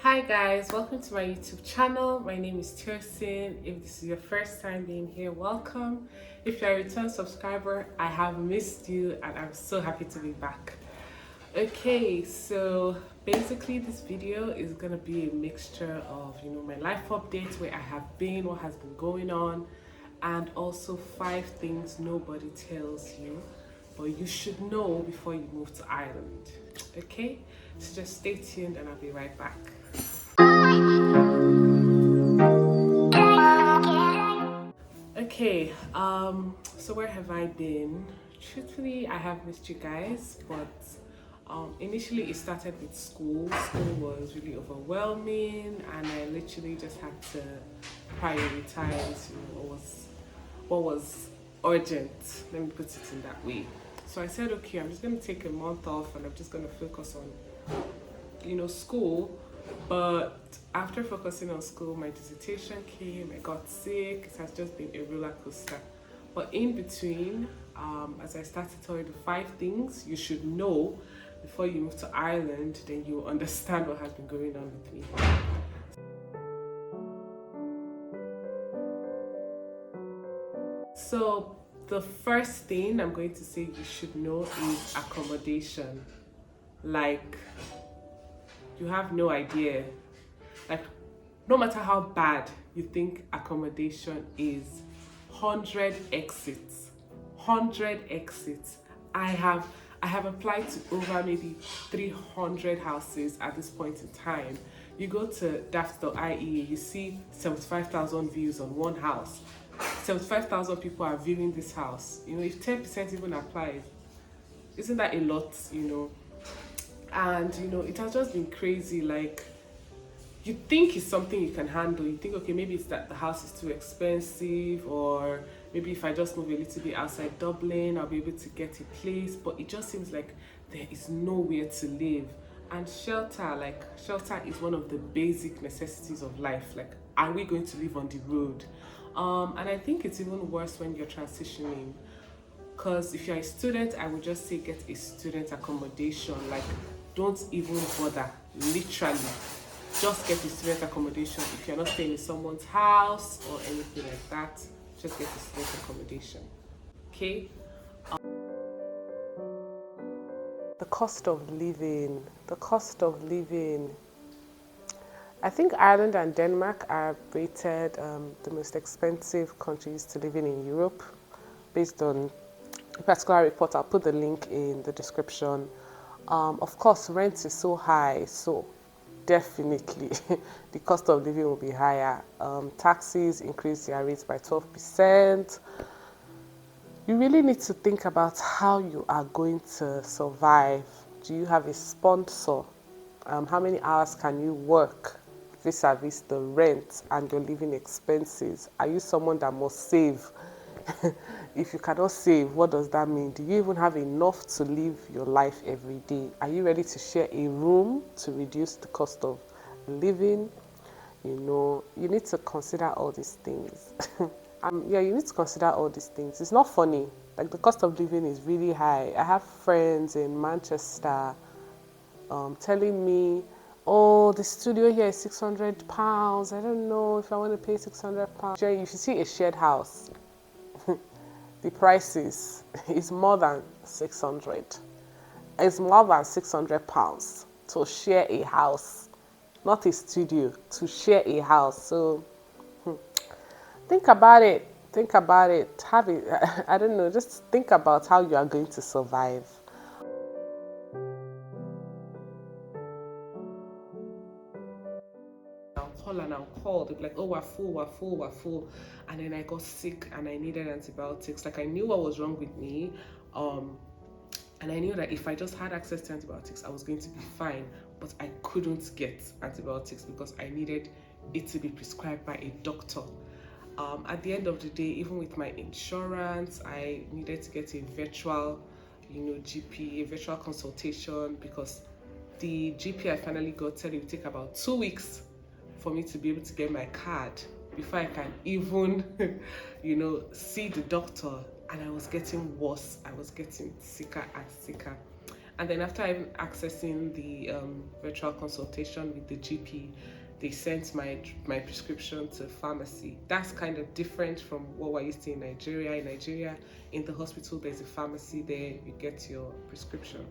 Hi guys, welcome to my YouTube channel. My name is Tirsin. If this is your first time being here, welcome. If you're a return subscriber, I have missed you and I'm so happy to be back. Okay, so basically this video is gonna be a mixture of my life updates, where I have been, what has been going on, and also 5 things nobody tells you but you should know before you move to Ireland. Okay, so just stay tuned and I'll be right back. Okay, so where have I been? Truthfully, I have missed you guys, but initially it started with school. School was really overwhelming, and I literally just had to prioritize, what was urgent. Let me put it in that way. So I said, okay, I'm just going to take a month off, and I'm just going to focus on, school. But after focusing on school, my dissertation came, I got sick. It has just been a roller coaster. But in between, as I started telling you the 5 things you should know before you move to Ireland, then you'll understand what has been going on with me. So the first thing I'm going to say you should know is accommodation. Like, you have no idea. Like, no matter how bad you think accommodation is, 100 exits. 100 exits. I have applied to over maybe 300 houses at this point in time. You go to daft.ie, you see 75,000 views on one house. 75,000 people are viewing this house. If 10% even applies, isn't that a lot? And it has just been crazy. Like, you think it's something you can handle. You think, okay, maybe it's that the house is too expensive, or maybe if I just move a little bit outside Dublin, I'll be able to get a place. But it just seems like there is nowhere to live. And shelter is one of the basic necessities of life. Like, are we going to live on the road? And I think it's even worse when you're transitioning. Because if you're a student, I would just say get a student accommodation. Like, don't even bother. Literally, just get a student accommodation. If you're not staying in someone's house or anything like that, just get a student accommodation. Okay? The cost of living. I think Ireland and Denmark are rated the most expensive countries to live in Europe, based on a particular report. I'll put the link in the description. Of course, rent is so high, so definitely the cost of living will be higher. Taxes increase their rates by 12%. You really need to think about how you are going to survive. Do you have a sponsor? How many hours can you work vis-a-vis the rent and your living expenses? Are you someone that must save? If you cannot save, what does that mean? Do you even have enough to live your life every day? Are you ready to share a room to reduce the cost of living? You need to consider all these things. You need to consider all these things. It's not funny. Like, the cost of living is really high. I have friends in Manchester telling me, oh, the studio here is £600. I don't know if I want to pay £600. If you see a shared house, the prices is more than 600. It's more than £600 to share a house, not a studio, to share a house. So think about it. Have it. I don't know. Just think about how you are going to survive. I'll call. They'll be like, oh, we're full. And then I got sick and I needed antibiotics. Like, I knew what was wrong with me. And I knew that if I just had access to antibiotics, I was going to be fine. But I couldn't get antibiotics because I needed it to be prescribed by a doctor. At the end of the day, even with my insurance, I needed to get a virtual, GP, a virtual consultation, because the GP I finally got said it would take about 2 weeks for me to be able to get my card before I can even, see the doctor. And I was getting worse. I was getting sicker and sicker. And then after even accessing the virtual consultation with the GP, they sent my prescription to pharmacy. That's kind of different from what we're used to in Nigeria. In Nigeria, in the hospital, there's a pharmacy there, you get your prescription.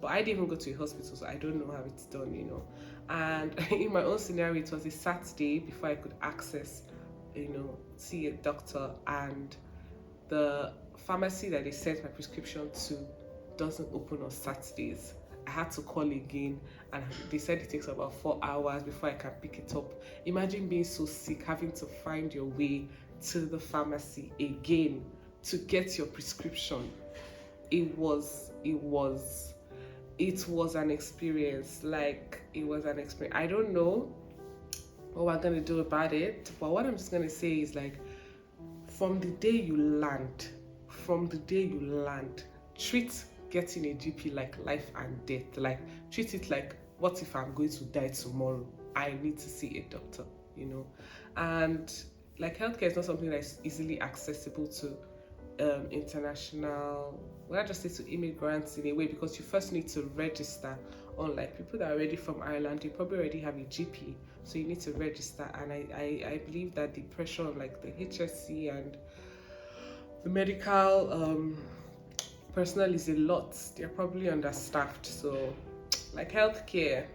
But I didn't even go to a hospital, so I don't know how it's done, you know. And in my own scenario, it was a Saturday before I could access, you know, see a doctor. And the pharmacy that they sent my prescription to doesn't open on Saturdays. I had to call again, and they said it takes about 4 hours before I can pick it up. Imagine being so sick, having to find your way to the pharmacy again to get your prescription. It was an experience. Like, it was an experience. I don't know what we're gonna do about it, but what I'm just gonna say is, like, from the day you land, treat getting a GP like life and death. Like, treat it like, what if I'm going to die tomorrow? I need to see a doctor, you know. And like, healthcare is not something that's easily accessible to international, well, I just say to immigrants in a way, because you first need to register. Unlike people that are already from Ireland, you probably already have a GP, so you need to register. And I believe that the pressure on, like, the HSC and the medical personnel is a lot. They're probably understaffed. So, like, healthcare,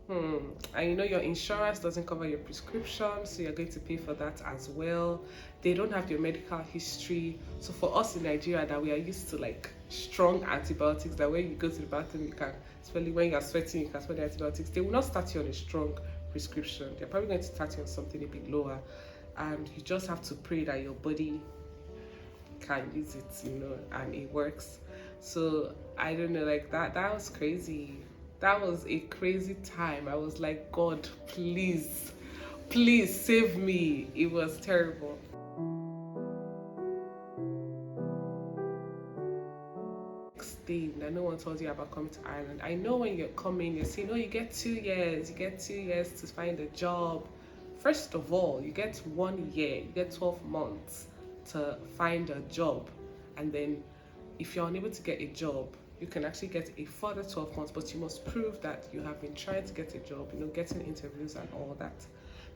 and you know, your insurance doesn't cover your prescription, so you're going to pay for that as well. They don't have your medical history. So for us in Nigeria, that we are used to, like, strong antibiotics, that when you go to the bathroom, you can, especially when you're sweating, you can smell the antibiotics. They will not start you on a strong prescription. They're probably going to start you on something a bit lower, and you just have to pray that your body can use it, you know, and it works. So I don't know, like, that was crazy. That was a crazy time. I was like, God, please save me. It was terrible. Next thing that no one told you about coming to Ireland. I know when you're coming, you see, you get 2 years. You get 2 years to find a job. First of all, you get 1 year. You get 12 months to find a job. And then if you're unable to get a job, you can actually get a further 12 months, but you must prove that you have been trying to get a job, you know, getting interviews and all that.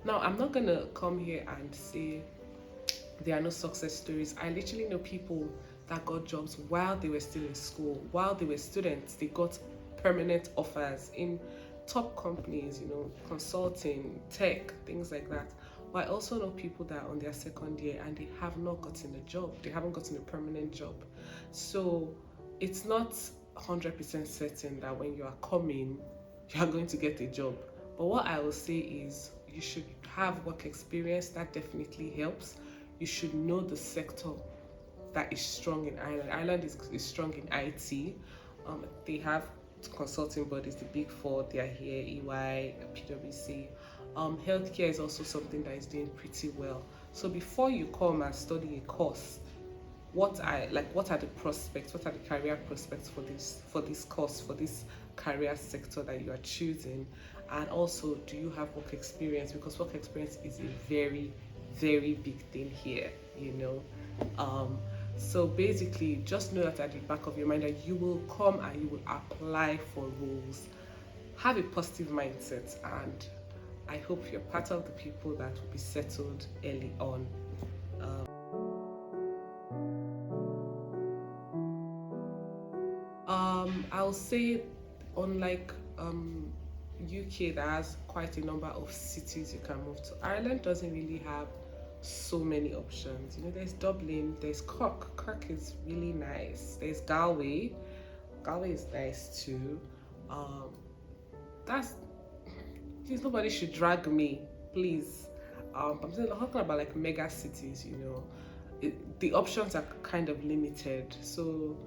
Now, I'm not gonna come here and say there are no success stories. I literally know people that got jobs while they were still in school, while they were students. They got permanent offers in top companies, you know, consulting, tech, things like that. But I also know people that are on their second year and they have not gotten a job. They haven't gotten a permanent job. So it's not 100% certain that when you are coming, you are going to get a job. But what I will say is, you should have work experience. That definitely helps. You should know the sector that is strong in Ireland. Ireland is strong in IT. They have consulting bodies, the big four, they are here, EY, PwC. Healthcare is also something that is doing pretty well. So before you come and study a course, what are the prospects, what are the career prospects for this course, for this career sector that you are choosing? And also, do you have work experience? Because work experience is a very, very big thing here, you know. So basically, just know that at the back of your mind, that you will come and you will apply for roles. Have a positive mindset, and I hope you're part of the people that will be settled early on. I'll say, unlike UK that has quite a number of cities you can move to, Ireland doesn't really have so many options. You know, there's Dublin, there's Cork is really nice, there's Galway is nice too. Please, nobody should drag me, please. I'm talking about, like, mega cities, you know. The options are kind of limited, so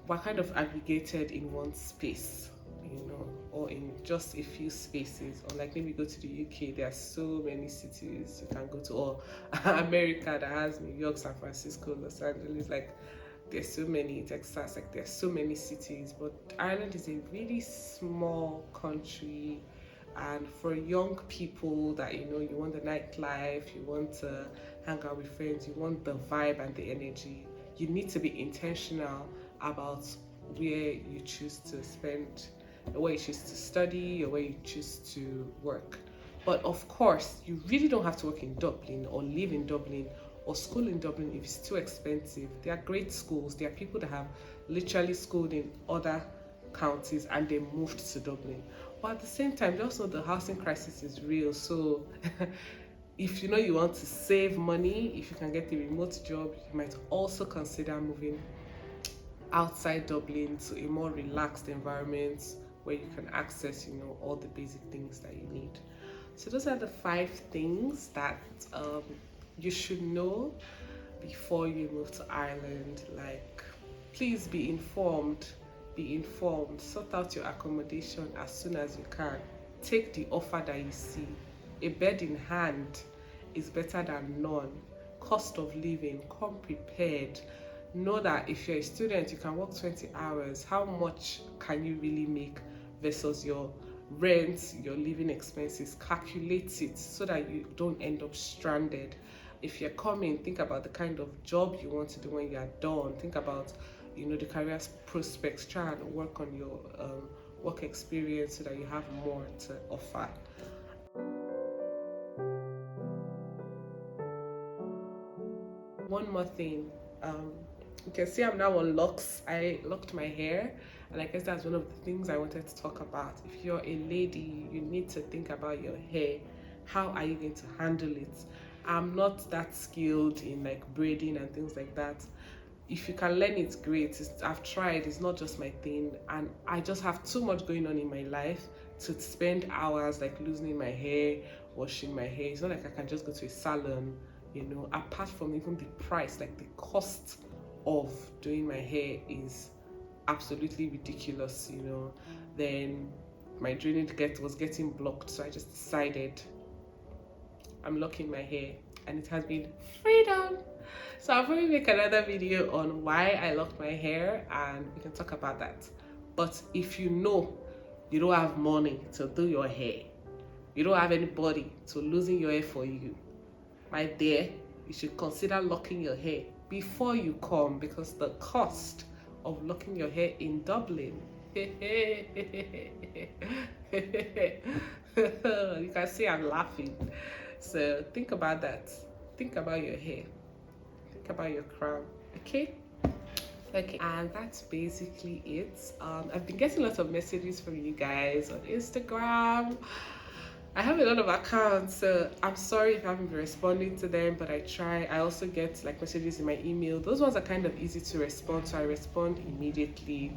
we're kind of aggregated in one space, you know, or in just a few spaces. Or, like, maybe go to the UK, there are so many cities you can go to, or America that has New York, San Francisco, Los Angeles, like, there's so many, Texas, like, there's so many cities. But Ireland is a really small country, and for young people that, you know, you want the nightlife, you want to hang out with friends, you want the vibe and the energy, you need to be intentional about where you choose to spend, where you choose to study, or where you choose to work. But of course, you really don't have to work in Dublin or live in Dublin or school in Dublin if it's too expensive. There are great schools. There are people that have literally schooled in other counties and they moved to Dublin. But at the same time, also the housing crisis is real. So if you know you want to save money, if you can get a remote job, you might also consider moving outside Dublin to a more relaxed environment where you can access, all the basic things that you need. So those are the 5 things that you should know before you move to Ireland. Like, please be informed. Be informed. Sort out your accommodation as soon as you can. Take the offer that you see. A bed in hand is better than none. Cost of living, come prepared. Know that if you're a student, you can work 20 hours. How much can you really make versus your rent, your living expenses? Calculate it so that you don't end up stranded. If you're coming, think about the kind of job you want to do when you're done. Think about, the career prospects. Try and work on your work experience so that you have more to offer. One more thing. You can see I'm now on locks. I locked my hair, and I guess that's one of the things I wanted to talk about. If you're a lady, you need to think about your hair. How are you going to handle it? I'm not that skilled in like braiding and things like that. If you can learn it, great. I've tried. It's not just my thing, and I just have too much going on in my life to spend hours like loosening my hair, washing my hair. It's not like I can just go to a salon. Apart from even the price, like the cost of doing my hair is absolutely ridiculous. Then my drainage was getting blocked, so I just decided I'm locking my hair, and it has been freedom. So I'll probably make another video on why I locked my hair, and we can talk about that. But if you know you don't have money to do your hair, you don't have anybody to loosen your hair for you, my dear, you should consider locking your hair before you come, because the cost of locking your hair in Dublin, you can see I'm laughing. So think about that. Think about your hair. Think about your crown. Okay, and that's basically it. I've been getting lots of messages from you guys on Instagram. I have a lot of accounts, so I'm sorry if I haven't been responding to them, but I try. I also get like messages in my email. Those ones are kind of easy to respond, so I respond immediately.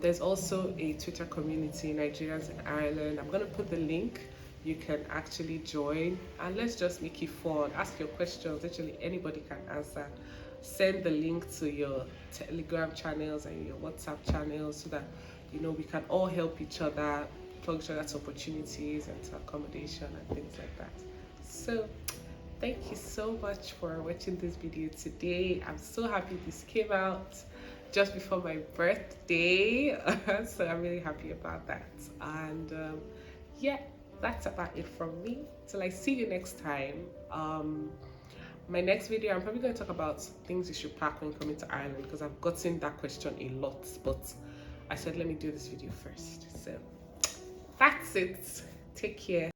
There's also a Twitter community, Nigerians in Ireland. I'm gonna put the link. You can actually join, and let's just make it fun. Ask your questions. Actually, anybody can answer. Send the link to your Telegram channels and your WhatsApp channels so that we can all help each other, plug each other's opportunities and to accommodation and things like that. So thank you so much for watching this video today. I'm so happy this came out just before my birthday. So I'm really happy about that. And yeah, that's about it from me. Till I see you next time. My next video, I'm probably going to talk about things you should pack when coming to Ireland, because I've gotten that question a lot, but I said let me do this video first. So that's it. Take care.